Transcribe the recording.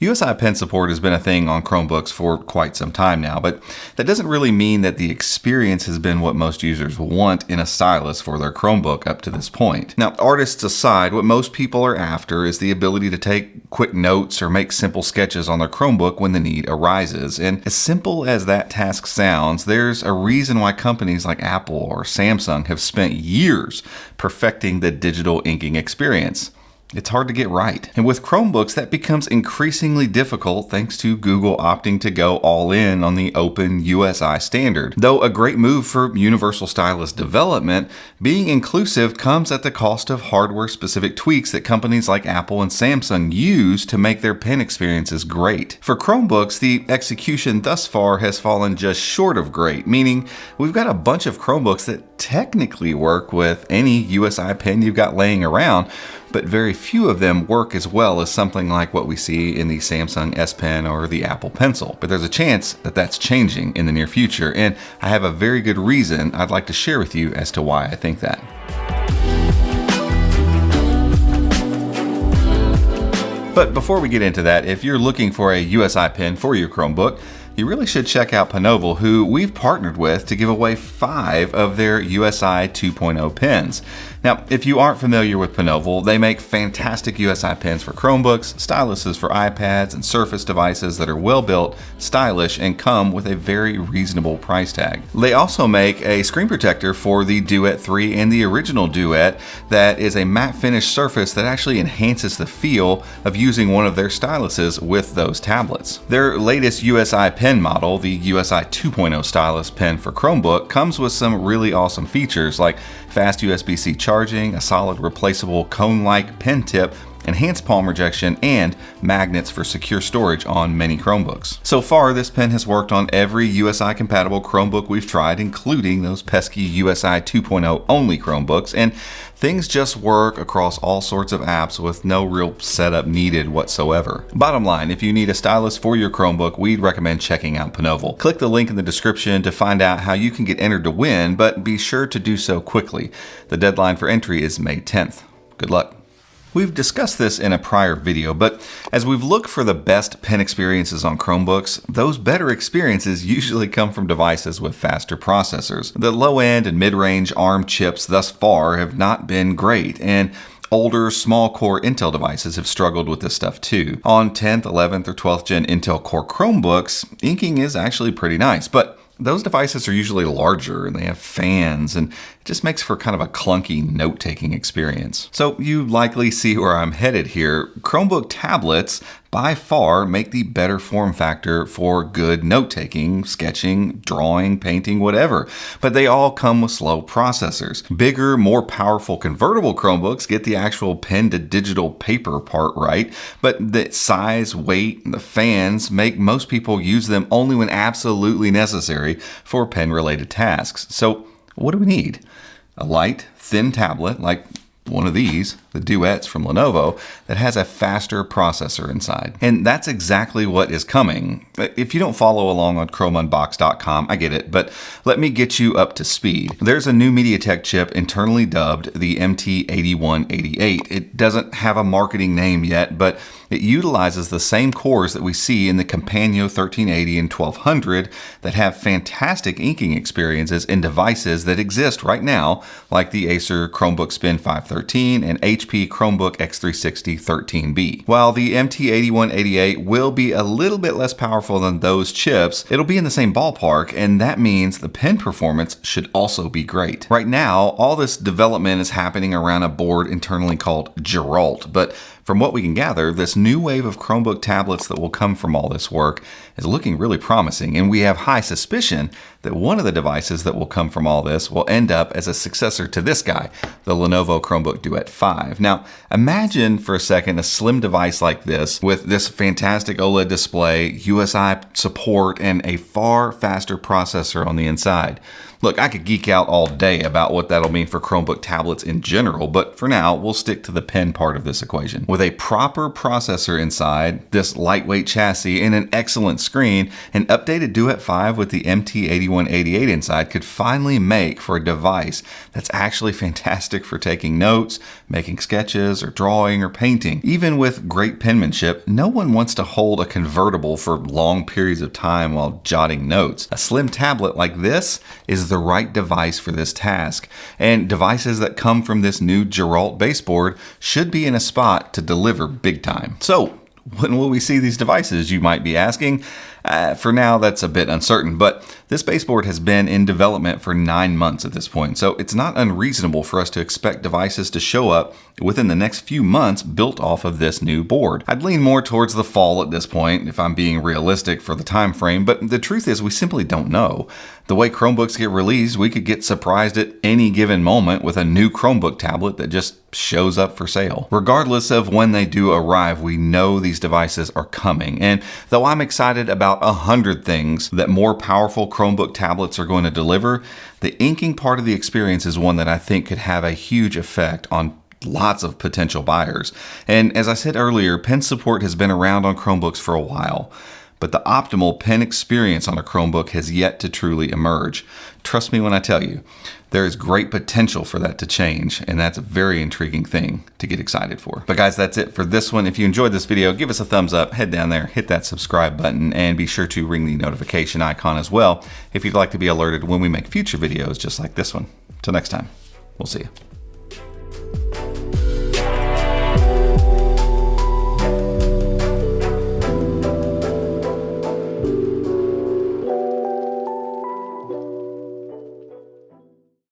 USI Pen support has been a thing on Chromebooks for quite some time now, but that doesn't really mean that the experience has been what most users want in a stylus for their Chromebook up to this point. Now, artists aside, what most people are after is the ability to take quick notes or make simple sketches on their Chromebook when the need arises. And as simple as that task sounds, there's a reason why companies like Apple or Samsung have spent years perfecting the digital inking experience. It's hard to get right. And with Chromebooks, that becomes increasingly difficult thanks to Google opting to go all in on the open USI standard. Though a great move for universal stylus development, being inclusive comes at the cost of hardware-specific tweaks that companies like Apple and Samsung use to make their pen experiences great. For Chromebooks, the execution thus far has fallen just short of great, meaning we've got a bunch of Chromebooks that technically work with any USI pen you've got laying around, but very few of them work as well as something like what we see in the Samsung S Pen or the Apple Pencil. But there's a chance that that's changing in the near future, and I have a very good reason I'd like to share with you as to why I think that. But before we get into that, if you're looking for a USI pen for your Chromebook, you really should check out Penoval, who we've partnered with to give away 5 of their USI 2.0 pens. Now, if you aren't familiar with Penoval, they make fantastic USI pens for Chromebooks, styluses for iPads, and Surface devices that are well built, stylish, and come with a very reasonable price tag. They also make a screen protector for the Duet 3 and the original Duet that is a matte finish surface that actually enhances the feel of using one of their styluses with those tablets. Their latest USI pen model, the USI 2.0 stylus pen for Chromebook, comes with some really awesome features like fast USB-C charging, a solid replaceable cone-like pen tip, enhanced palm rejection, and magnets for secure storage on many Chromebooks. So far, this pen has worked on every USI-compatible Chromebook we've tried, including those pesky USI 2.0 only Chromebooks, and things just work across all sorts of apps with no real setup needed whatsoever. Bottom line, if you need a stylus for your Chromebook, we'd recommend checking out Penoval. Click the link in the description to find out how you can get entered to win, but be sure to do so quickly. The deadline for entry is May 10th. Good luck. We've discussed this in a prior video, but as we've looked for the best pen experiences on Chromebooks, those better experiences usually come from devices with faster processors. The low-end and mid-range ARM chips thus far have not been great, and older, small-core Intel devices have struggled with this stuff too. On 10th, 11th, or 12th gen Intel Core Chromebooks, inking is actually pretty nice, but those devices are usually larger and they have fans, and it just makes for kind of a clunky note-taking experience. So you likely see where I'm headed here. Chromebook tablets by far make the better form factor for good note-taking, sketching, drawing, painting, whatever. But they all come with slow processors. Bigger, more powerful convertible Chromebooks get the actual pen-to-digital paper part right, but the size, weight, and the fans make most people use them only when absolutely necessary for pen-related tasks. So what do we need? A light, thin tablet like one of these, the Duets from Lenovo, that has a faster processor inside. And that's exactly what is coming. If you don't follow along on chromeunbox.com, I get it, but let me get you up to speed. There's a new MediaTek chip internally dubbed the MT8188. It doesn't have a marketing name yet, but it utilizes the same cores that we see in the Companion 1380 and 1200 that have fantastic inking experiences in devices that exist right now, like the Acer Chromebook Spin 513 and HP Chromebook X360 13B. While the MT8188 will be a little bit less powerful than those chips, it'll be in the same ballpark, and that means the pen performance should also be great. Right now, all this development is happening around a board internally called Geralt, but from what we can gather, this new wave of Chromebook tablets that will come from all this work is looking really promising, and we have high suspicion that one of the devices that will come from all this will end up as a successor to this guy, the Lenovo Chromebook Duet 5. Now, imagine for a second a slim device like this with this fantastic OLED display, USI support, and a far faster processor on the inside. Look, I could geek out all day about what that'll mean for Chromebook tablets in general, but for now, we'll stick to the pen part of this equation. With a proper processor inside, this lightweight chassis, and an excellent screen, an updated Duet 5 with the MT8188 inside could finally make for a device that's actually fantastic for taking notes, making sketches, or drawing, or painting. Even with great penmanship, no one wants to hold a convertible for long periods of time while jotting notes. A slim tablet like this is the right device for this task, and devices that come from this new Geralt baseboard should be in a spot to deliver big time. So, when will we see these devices, you might be asking? For now, that's a bit uncertain, but this baseboard has been in development for 9 months at this point, so it's not unreasonable for us to expect devices to show up within the next few months built off of this new board. I'd lean more towards the fall at this point, if I'm being realistic for the time frame, but the truth is we simply don't know. The way Chromebooks get released, we could get surprised at any given moment with a new Chromebook tablet that just shows up for sale. Regardless of when they do arrive, we know these devices are coming, and though I'm excited about 100 things that more powerful Chromebook tablets are going to deliver, the inking part of the experience is one that I think could have a huge effect on lots of potential buyers. And as I said earlier, pen support has been around on Chromebooks for a while, but the optimal pen experience on a Chromebook has yet to truly emerge. Trust me when I tell you, there is great potential for that to change, and that's a very intriguing thing to get excited for. But guys, that's it for this one. If you enjoyed this video, give us a thumbs up, head down there, hit that subscribe button, and be sure to ring the notification icon as well if you'd like to be alerted when we make future videos just like this one. Till next time, we'll see you.